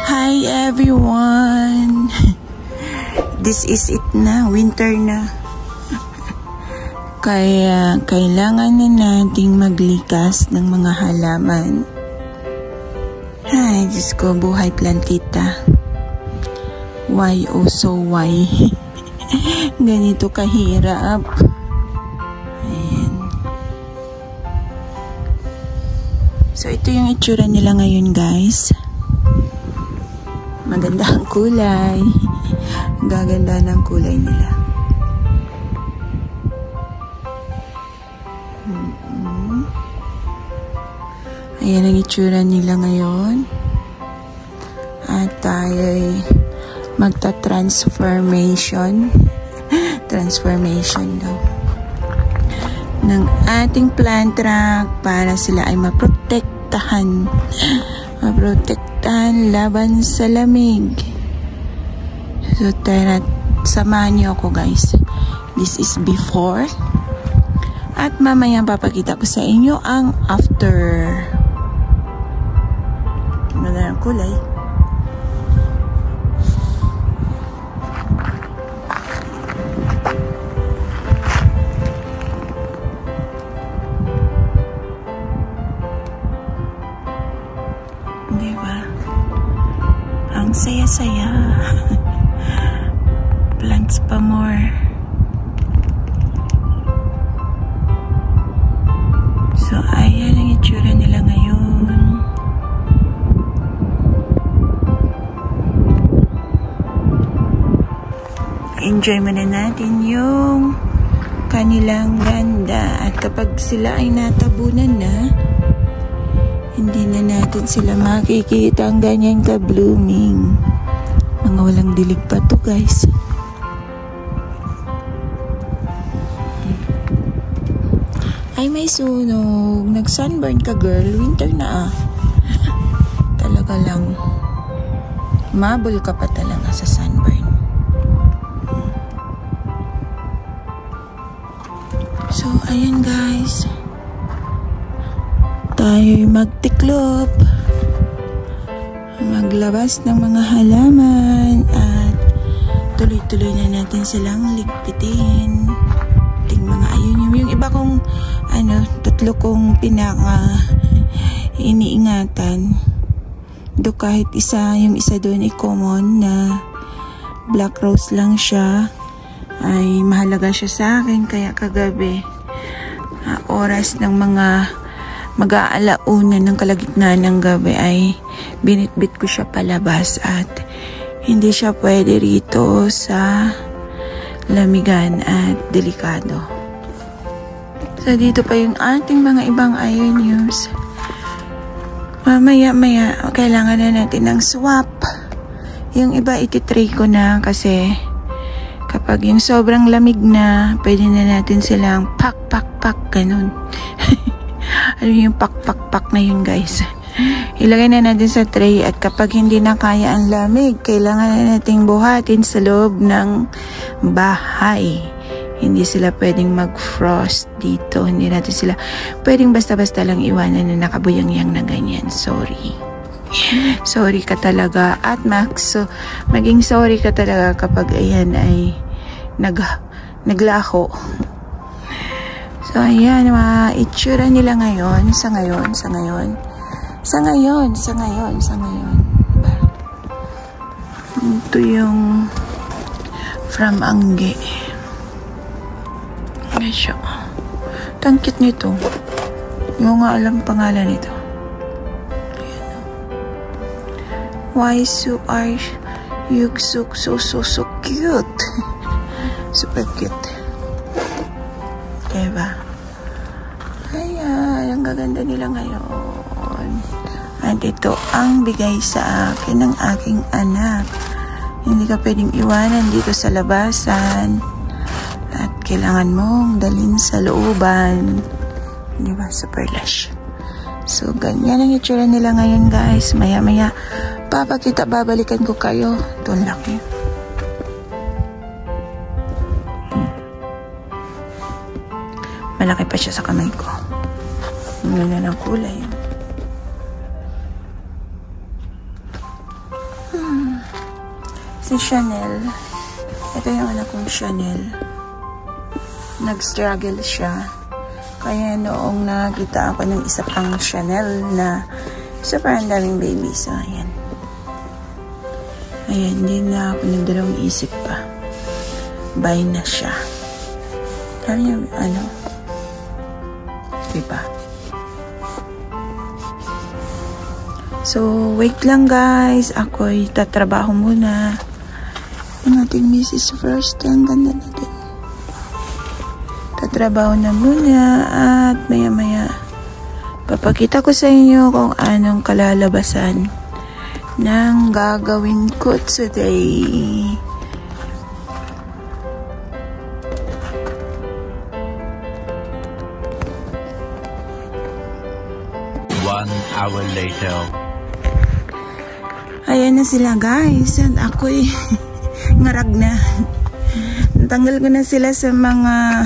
Hi everyone! This is it na, winter na. Kaya kailangan na nating maglikas ng mga halaman. Ay, Diyos ko, buhay plantita. Why oh so why? Ganito kahirap. Ayan. So ito yung itsura nila ngayon, guys. Maganda ang kulay. Gaganda ng kulay nila. Ayan ang itsura nila ngayon. At tayo'y magta-transformation. Transformation daw. Ng ating plant rock para sila ay maprotektahan. Maprotektahan laban sa lamig. So, tara, samahan niyo ako, guys. This is before. At mamaya papakita ko sa inyo ang after. Maganda ang kulay. Diba? Ang saya-saya. Plants pa more. So, ayan ang itsura nila ngayon. Enjoy muna natin yung kanilang ganda. At kapag sila ay natabunan na, hindi na natin sila makikita ang ganyan ka-blooming. Mga walang dilig pa to, guys. Ay, may sunog. Nag-sunburn ka, girl. Winter na, ah. Talaga lang. Mabul ka pa talaga sa sunburn. So, ayan, guys. Tayo'y magtiklop, maglabas ng mga halaman at tuloy-tuloy na natin silang ligpitin. Ting mga ayun yung iba kong tatlo kong pinaka iniingatan. Do kahit yung isa doon ay common na black rose lang siya, ay mahalaga siya sa akin. Kaya kagabi oras ng mga mag-aalauna ng kalagitnaan ng gabi ay binitbit ko siya palabas at hindi siya pwede rito sa lamigan at delikado. So dito pa yung ating mga ibang ioniums. Mamaya-maya kailangan na natin ng swap. Yung iba ititray ko na kasi kapag yung sobrang lamig na, pwede na natin silang pak ganun. Ano yung pak na yun, guys. Ilagay na natin sa tray at kapag hindi na kaya ang lamig, kailangan na nating buhatin sa loob ng bahay. Hindi sila pwedeng mag-frost dito. Hindi natin sila pwedeng basta-basta lang iwanan na nakabuyang-yang na ganyan. Sorry. Sorry ka talaga. At Max, so, maging sorry ka talaga kapag ayan ay naglaho. So, ayan, mga itsura nila ngayon, sa ngayon. Ito yung from Angge. Ayan siya. Tangkit nito. Yung nga alam pangalan nito. Ayan. Why so are you so cute? Super cute. Diba? Ayan, ang gaganda nila ngayon. At ito ang bigay sa akin ng aking anak. Hindi ka pwedeng iwanan dito sa labasan. At kailangan mong dalhin sa looban. Diba? Super lush. So, ganyan ang itsura nila ngayon, guys. Maya-maya, babalikan ko kayo. Ito ang laki. Malaki pa siya sa kamay ko. Ang ganda ng kulay. Si Chanel. Ito yung anak kong Chanel. Nag-struggle siya. Kaya noong nakita ako ng isa pang Chanel na super ang daming baby. So, ayan. Ayan, hindi na ako nagdalawang isip pa. Buy na siya. Sabi niya, ano? Diba? So, wait lang guys. Ako'y tatrabaho muna. Ang ating Mrs. First. Ang ganda natin. Tatrabaho na muna. At maya-maya papakita ko sa inyo kung anong kalalabasan ng gagawin ko today. One hour later. Ayan na sila guys. At ako'y ngarag na. Natanggal ko na sila sa mga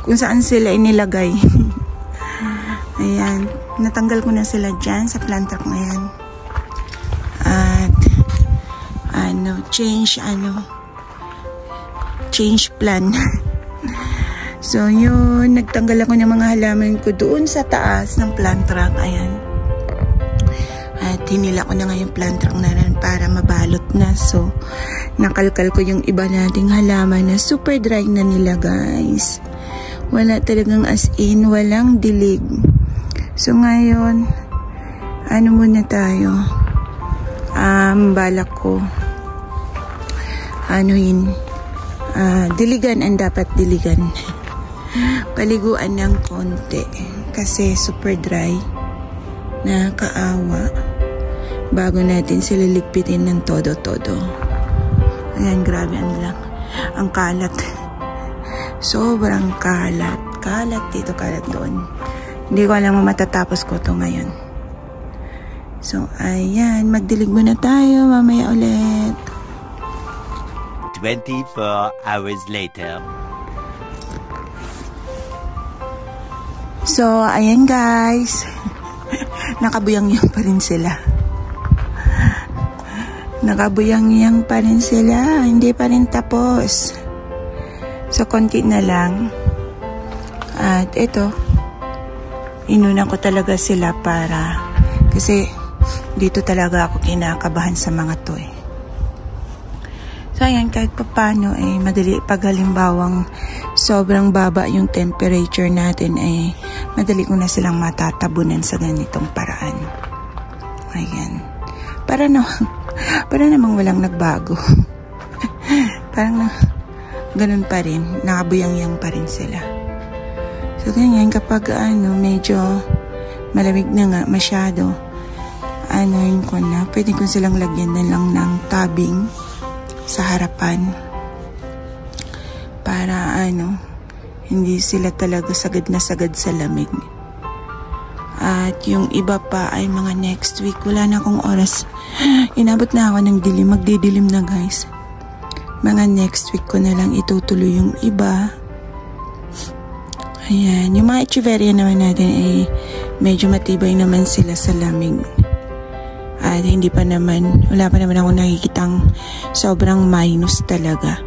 kung saan sila inilagay. Ayan. Natanggal ko na sila dyan sa plant truck na yan. At change plan. So yun, nagtanggal ako ng mga halaman ko doon sa taas ng plant truck. Ayan. At hinila ko na nga yung plant truck na rin para mabalot na. So, nakalkal ko yung iba nating halaman na super dry na nila guys. Wala talagang as in, walang dilig. So, ngayon, ano muna tayo? Balak ko. Diligan ang dapat diligan. Paliguan ng konti. Kasi super dry. Nakakaawa. Bago natin sila ligpitin ng todo-todo. Ayan, grabe ang kalat. Sobrang kalat. Kalat dito, kalat doon. Hindi ko alam matatapos ko to ngayon. So, ayan. Magdilig muna tayo. Mamaya ulit. 24 hours later. So, ayan guys. Nakabuyang-yang pa rin sila. Nakabuyang-yang pa rin sila. Hindi pa rin tapos. So, konti na lang. At ito, inuna ko talaga sila para, kasi dito talaga ako kinakabahan sa mga to eh. So, ayan, kahit papano eh, madali pag halimbawang sobrang baba yung temperature natin eh, madali ko na silang matatabunan sa ganitong paraan. Ayan. Para namang walang nagbago. Parang ganun pa rin. Nakabuyang-yang pa rin sila. So, ganyan, kapag medyo malamig na nga, masyado, yun ko na, pwede ko silang lagyan na lang ng tabing sa harapan para hindi sila talaga sagad na sagad sa lamig. At yung iba pa ay mga next week. Wala na akong oras. Inabot na ako ng dilim. Magdidilim na guys. Mga next week ko na lang itutuloy yung iba. Ayan. Yung mga echeveria naman natin ay medyo matibay naman sila sa lamig. At hindi pa naman, wala pa naman ako nakikitang sobrang minus talaga.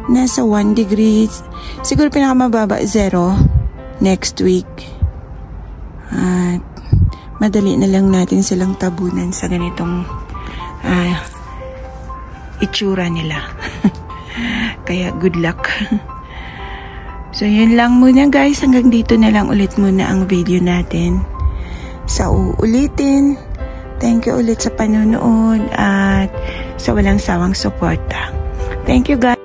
Nasa 1 degree, siguro pinakamababa 0 next week. At madali na lang natin silang tabunan sa ganitong itsura nila. Kaya good luck. So yun lang muna guys, hanggang dito na lang ulit muna ang video natin. Sa uulitin, thank you ulit sa panonood at sa walang sawang suporta. Thank you guys.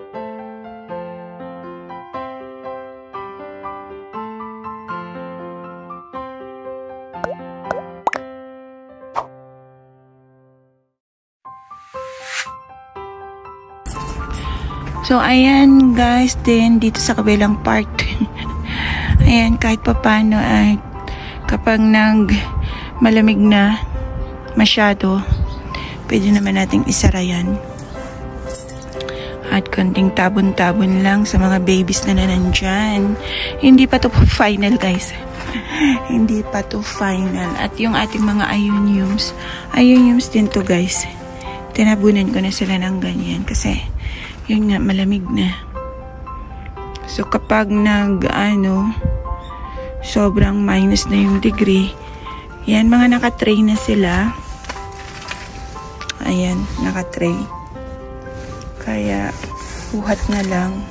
So, ayan guys, din dito sa kabilang part. Ayan, kahit papano ay kapag malamig na masyado, pwede naman nating isara yan. At konting tabon-tabon lang sa mga babies na nandyan. Hindi pa to final guys. Hindi pa to final. At yung ating mga ioniums din to guys. tinabunan ko na sila ng ganyan kasi yun nga, malamig na. So kapag sobrang minus na yung degree, yan, mga naka-tray na sila. Ayan, naka-tray. Kaya buhat na lang.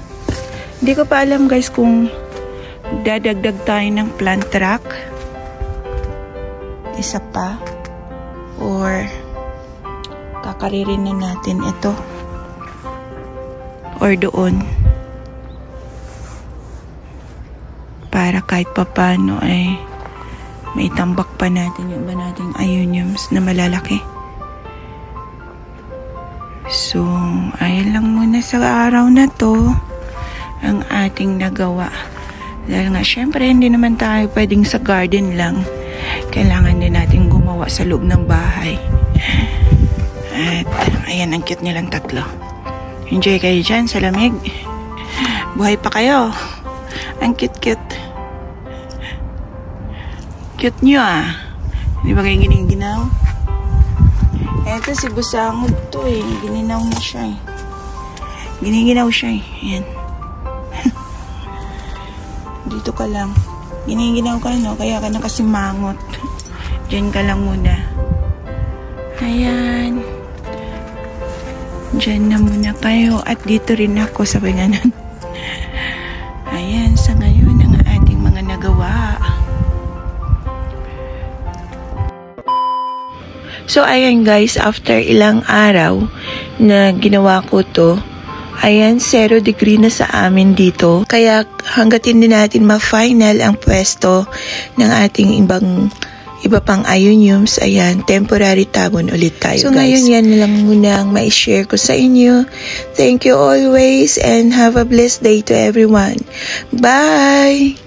Hindi ko pa alam guys kung dadagdag tayo ng plant rack. Isa pa. Or kakaririn na natin ito. Or doon. Para kahit papano ay may tambak pa natin yung iba nating ioniums na malalaki. So, ayun lang muna sa araw na to ang ating nagawa. Dahil nga, syempre, hindi naman tayo pwedeng sa garden lang. Kailangan din natin gumawa sa loob ng bahay. At, ayan, ang cute nilang tatlo. Enjoy kayo dyan sa lamig. Buhay pa kayo. Ang cute-cute. Cute nyo ah. Di ba kayo giniginaw? Eto si Busangod to eh. Gininaw na siya eh. Giniginaw siya eh. Ayan. Dito ka lang. Giniginaw ka no. Kaya ka na kasi mangot. Diyan ka lang muna. Ayan. Diyan na muna kayo. At dito rin ako sa ganun. Ayan. Sa ngayon ang ating mga nagawa. So, ayan guys, after ilang araw na ginawa ko to, ayan, 0 degree na sa amin dito. Kaya hanggat hindi natin ma-final ang pwesto ng ating iba pang ioniums, ayan, temporary tabon ulit tayo so, guys. So, ngayon yan lang muna ang ma-share ko sa inyo. Thank you always and have a blessed day to everyone. Bye!